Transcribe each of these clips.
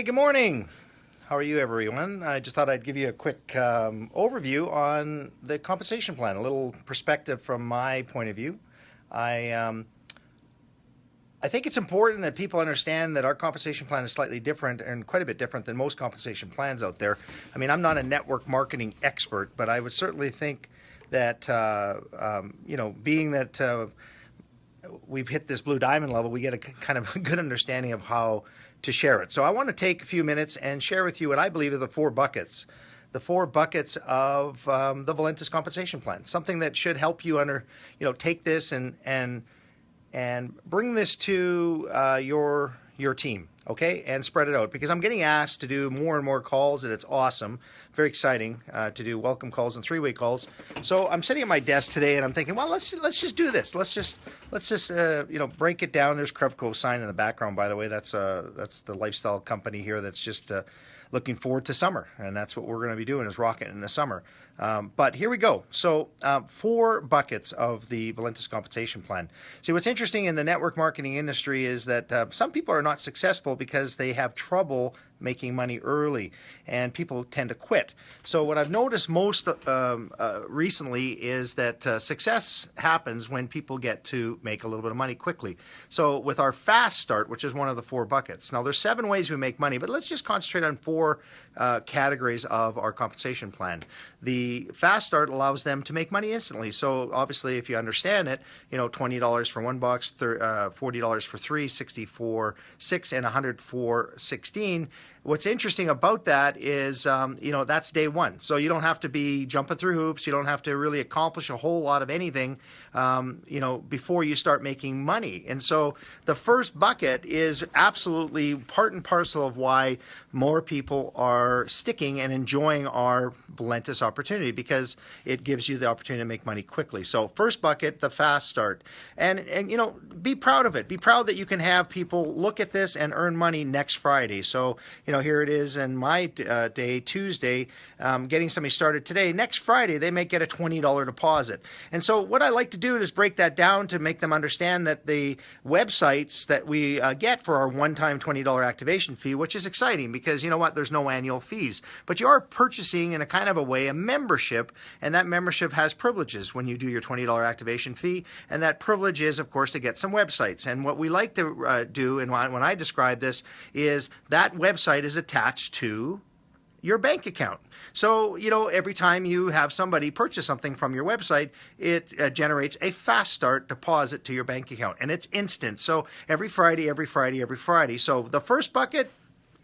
Good morning. How are you, everyone? I just thought I'd give you a quick overview on the compensation plan, a little perspective from my point of view. I um, I think it's important that people understand that our compensation plan is slightly different and quite a bit different than most compensation plans out there. I mean, I'm not a network marketing expert, but I would certainly think that being that we've hit this blue diamond level, we get a kind of good understanding of how to share it. So I want to take a few minutes and share with you what I believe are the four buckets. The four buckets of the Valentus compensation plan, something that should help you take this and bring this to your team, okay, and spread it out. Because I'm getting asked to do more and more calls, and it's awesome, very exciting to do welcome calls and three-way calls. So I'm sitting at my desk today, and I'm thinking, well, let's just do this. Let's just break it down. There's Krevco sign in the background, by the way. That's the lifestyle company here that's just looking forward to summer, and that's what we're going to be doing is rocking in the summer. But here we go. So four buckets of the Valentus compensation plan. See, what's interesting in the network marketing industry is that some people are not successful because they have trouble making money early, and people tend to quit. So what I've noticed most recently is that success happens when people get to make a little bit of money quickly. So with our fast start, which is one of the four buckets. Now there's 7 ways we make money, but let's just concentrate on 4 categories of our compensation plan. The fast start allows them to make money instantly. So obviously, if you understand it, $20 for $1, $40 for 3, 60 for 6, and 100 for 16. What's interesting about that is, that's day one. So you don't have to be jumping through hoops. You don't have to really accomplish a whole lot of anything, before you start making money. And so the first bucket is absolutely part and parcel of why more people are sticking and enjoying our Valentus opportunity, because it gives you the opportunity to make money quickly. So first bucket, the fast start. And be proud of it. Be proud that you can have people look at this and earn money next Friday. So, here it is in my day, Tuesday, getting somebody started today. Next Friday, they may get a $20 deposit. And so what I like to do is break that down to make them understand that the websites that we get for our one-time $20 activation fee, which is exciting because you know what, there's no annual fees, but you are purchasing in a kind of a way a membership, and that membership has privileges when you do your $20 activation fee, and that privilege is, of course, to get some websites. And what we like to do, and when I describe this, is that website is attached to your bank account. So, every time you have somebody purchase something from your website, it generates a fast start deposit to your bank account, and it's instant. So every Friday, every Friday, every Friday. So the first bucket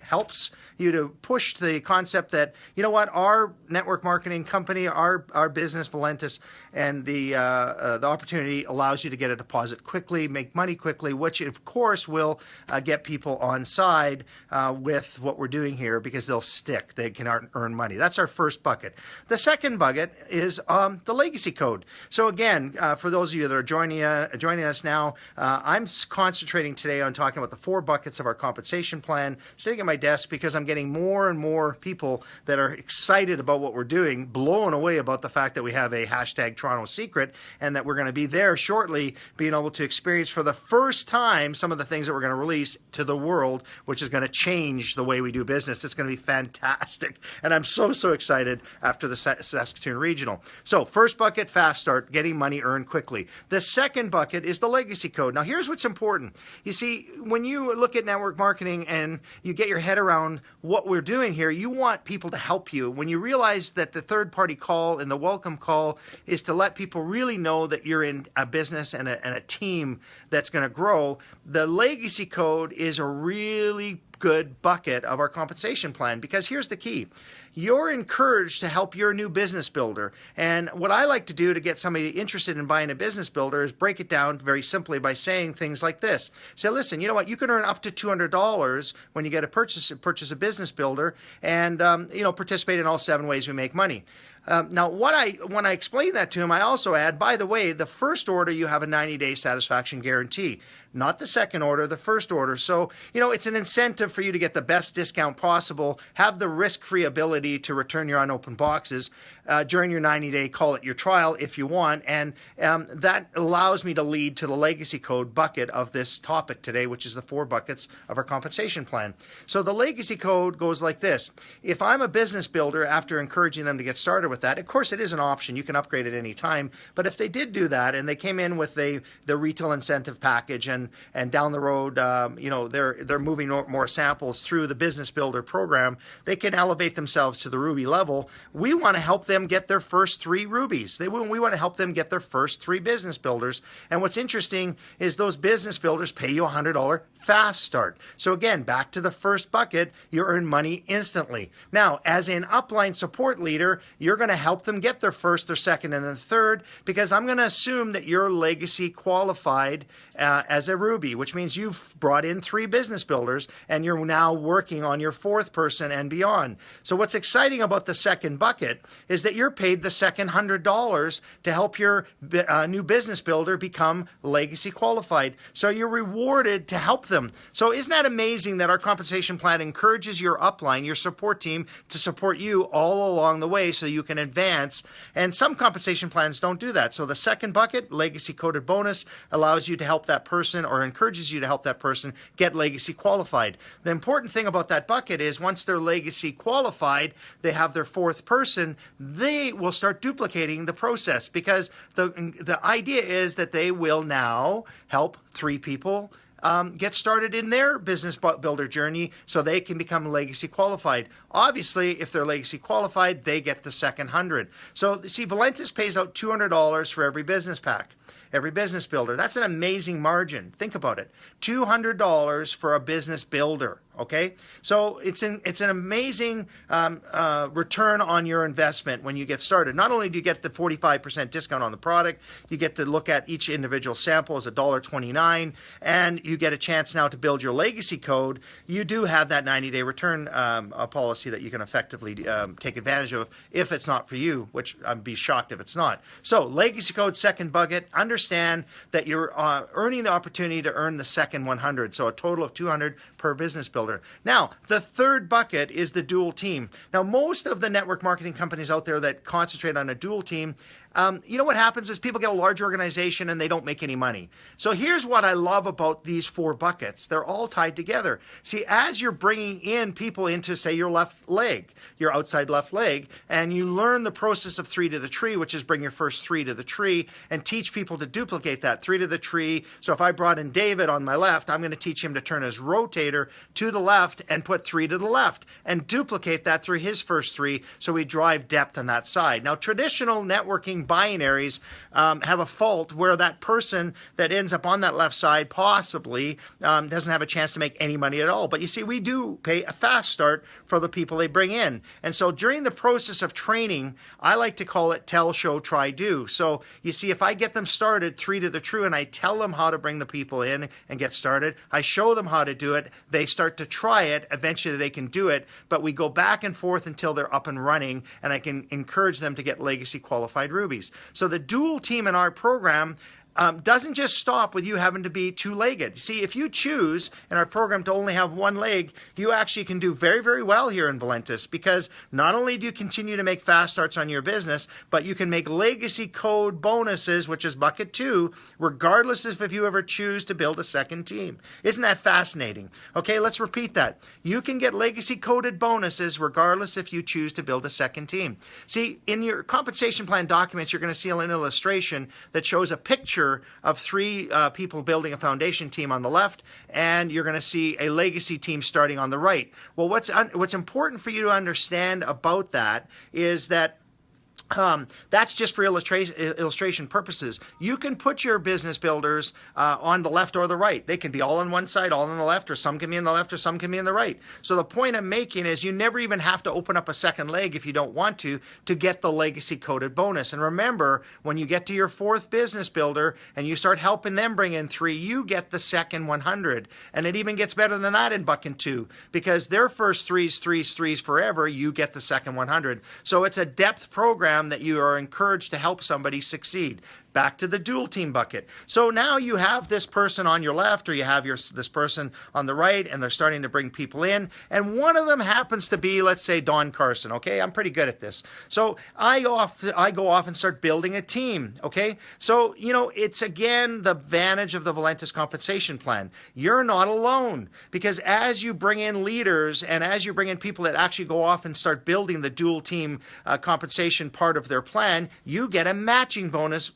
helps you to push the concept that, our network marketing company, our business, Valentus, and the opportunity allows you to get a deposit quickly, make money quickly, which of course will get people on side with what we're doing here, because they'll stick. They can earn money. That's our first bucket. The second bucket is the legacy code. So again, for those of you that are joining us now, I'm concentrating today on talking about the 4 buckets of our compensation plan, sitting at my desk because I'm getting more and more people that are excited about what we're doing, blown away about the fact that we have a hashtag Toronto Secret, and that we're going to be there shortly, being able to experience for the first time some of the things that we're going to release to the world, which is going to change the way we do business. It's going to be fantastic, and I'm so excited after the Saskatoon Regional. So first bucket, fast start, getting money earned quickly. The second bucket is the legacy code. Now here's what's important. You see, when you look at network marketing and you get your head around what we're doing here, you want people to help you. When you realize that the third-party call and the welcome call is to let people really know that you're in a business and a team that's going to grow, the legacy code is a really good bucket of our compensation plan, because here's the key. You're encouraged to help your new business builder. And what I like to do to get somebody interested in buying a business builder is break it down very simply by saying things like this. Say, listen, you know what? You can earn up to $200 when you get purchase a business builder, and participate in all 7 ways we make money. Now, when I explain that to him, I also add, by the way, the first order you have a 90-day satisfaction guarantee, not the second order, the first order. So, it's an incentive for you to get the best discount possible, have the risk-free ability to return your unopened boxes during your 90-day, call it your trial if you want. And that allows me to lead to the legacy code bucket of this topic today, which is the 4 buckets of our compensation plan. So the legacy code goes like this. If I'm a business builder, after encouraging them to get started with that, of course it is an option. You can upgrade at any time. But if they did do that and they came in with the retail incentive package and down the road, they're moving more samples through the business builder program, they can elevate themselves to the Ruby level. We want to help them get their first 3 Rubies. We want to help them get their first 3 business builders. And what's interesting is those business builders pay you $100 fast start. So again, back to the first bucket, you earn money instantly. Now, as an upline support leader, you're going to help them get their first, their second, and then third, because I'm going to assume that you're legacy qualified as a Ruby, which means you've brought in 3 business builders and you're now working on your 4th person and beyond. So what's exciting about the second bucket is that you're paid the second $100 to help your new business builder become legacy qualified. So you're rewarded to help them. So isn't that amazing that our compensation plan encourages your upline, your support team, to support you all along the way so you can advance? And some compensation plans don't do that. So the second bucket, legacy coded bonus, allows you to help that person or encourages you to help that person get legacy qualified. The important thing about that bucket is once they're legacy qualified, they have their 4th person, they will start duplicating the process, because the idea is that they will now help 3 people get started in their business builder journey so they can become legacy qualified. Obviously, if they're legacy qualified, they get the second 100. So see, Valentus pays out $200 for every business pack. Every business builder. That's an amazing margin. Think about it. $200 for a business builder. Okay, so it's an amazing return on your investment when you get started. Not only do you get the 45% discount on the product, you get to look at each individual sample as $1.29, and you get a chance now to build your legacy code. You do have that 90-day return policy that you can effectively take advantage of if it's not for you, which I'd be shocked if it's not. So legacy code, second bucket. Understand that you're earning the opportunity to earn the second 100, so a total of 200 per business builder. Now, the third bucket is the dual team. Now, most of the network marketing companies out there that concentrate on a dual team, what happens is people get a large organization and they don't make any money. So here's what I love about these 4 buckets. They're all tied together. See, as you're bringing in people into, say, your left leg, your outside left leg, and you learn the process of 3 to the tree, which is bring your first 3 to the tree and teach people to duplicate that 3 to the tree. So if I brought in David on my left, I'm going to teach him to turn his rotator to the left and put 3 to the left and duplicate that through his first 3 so we drive depth on that side. Now, traditional networking binaries have a fault where that person that ends up on that left side possibly doesn't have a chance to make any money at all. But you see, we do pay a fast start for the people they bring in. And so during the process of training, I like to call it tell, show, try, do. So you see, if I get them started 3 to the true and I tell them how to bring the people in and get started, I show them how to do it, they start to try it, eventually they can do it, but we go back and forth until they're up and running, and I can encourage them to get legacy qualified Rubies. So the dual team in our program doesn't just stop with you having to be 2-legged. See, if you choose in our program to only have 1 leg, you actually can do very, very well here in Valentus, because not only do you continue to make fast starts on your business, but you can make legacy code bonuses, which is bucket 2, regardless of if you ever choose to build a second team. Isn't that fascinating? Okay, let's repeat that. You can get legacy coded bonuses regardless if you choose to build a second team. See, in your compensation plan documents, you're going to see an illustration that shows a picture of 3 people building a foundation team on the left, and you're going to see a legacy team starting on the right. Well, what's important for you to understand about that is that That's just for illustration purposes. You can put your business builders on the left or the right. They can be all on one side, all on the left, or some can be in the left, or some can be in the right. So the point I'm making is you never even have to open up a second leg if you don't want to get the legacy coded bonus. And remember, when you get to your fourth business builder and you start helping them bring in 3, you get the second 100. And it even gets better than that in bucket 2, because their first threes forever, you get the second 100. So it's a depth program that you are encouraged to help somebody succeed. Back to the dual team bucket. So now you have this person on your left, or you have this person on the right, and they're starting to bring people in. And one of them happens to be, let's say, Don Carson. Okay, I'm pretty good at this. So I go off and start building a team. Okay, so it's again the advantage of the Valentus compensation plan. You're not alone, because as you bring in leaders and as you bring in people that actually go off and start building the dual team compensation part of their plan, you get a matching bonus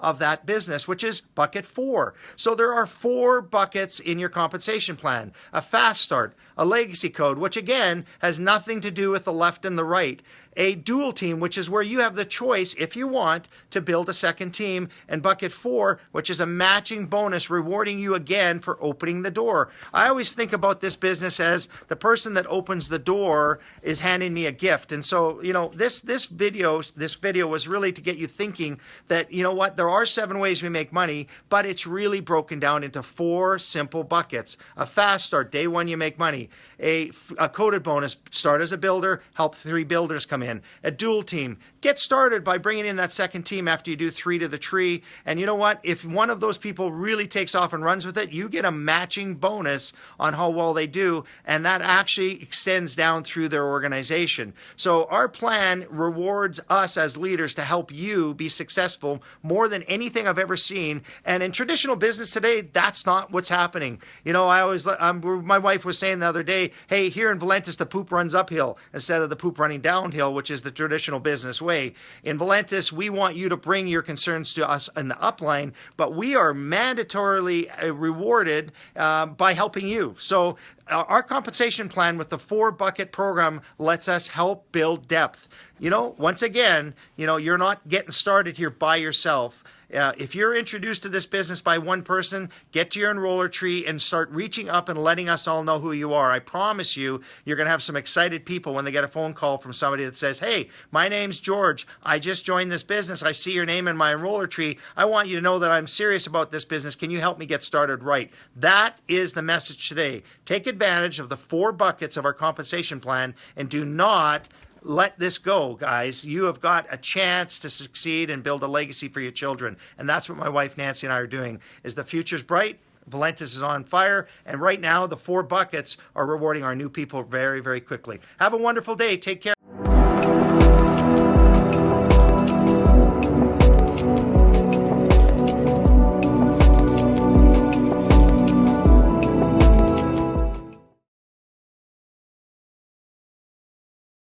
of that business, which is bucket 4. So there are 4 buckets in your compensation plan: a fast start, a legacy code, which again has nothing to do with the left and the right, a dual team, which is where you have the choice, if you want, to build a second team, and bucket 4, which is a matching bonus rewarding you again for opening the door. I always think about this business as the person that opens the door is handing me a gift. And so, this video was really to get you thinking that, what, there are 7 ways we make money, but it's really broken down into 4 simple buckets. A fast start, day 1 you make money. A coded bonus, start as a builder, help 3 builders come in. A dual team, get started by bringing in that second team after you do 3 to the tree. And you know what? If one of those people really takes off and runs with it, you get a matching bonus on how well they do, and that actually extends down through their organization. So our plan rewards us as leaders to help you be successful more than anything I've ever seen. And in traditional business today, that's not what's happening. My wife was saying the other day, hey, here in Valentus, the poop runs uphill instead of the poop running downhill, which is the traditional business way. In Valentus, we want you to bring your concerns to us in the upline, but we are mandatorily rewarded by helping you. So our compensation plan with the 4 bucket program lets us help build depth. Once again, you're not getting started here by yourself. If you're introduced to this business by one person, get to your enroller tree and start reaching up and letting us all know who you are. I promise you're going to have some excited people when they get a phone call from somebody that says, hey, my name's George. I just joined this business. I see your name in my enroller tree. I want you to know that I'm serious about this business. Can you help me get started right? That is the message today. Take advantage of the 4 buckets of our compensation plan and do not let this go, guys. You have got a chance to succeed and build a legacy for your children. And that's what my wife Nancy and I are doing. Is the future's bright? Valentus is on fire. And right now, the 4 buckets are rewarding our new people very, very quickly. Have a wonderful day. Take care.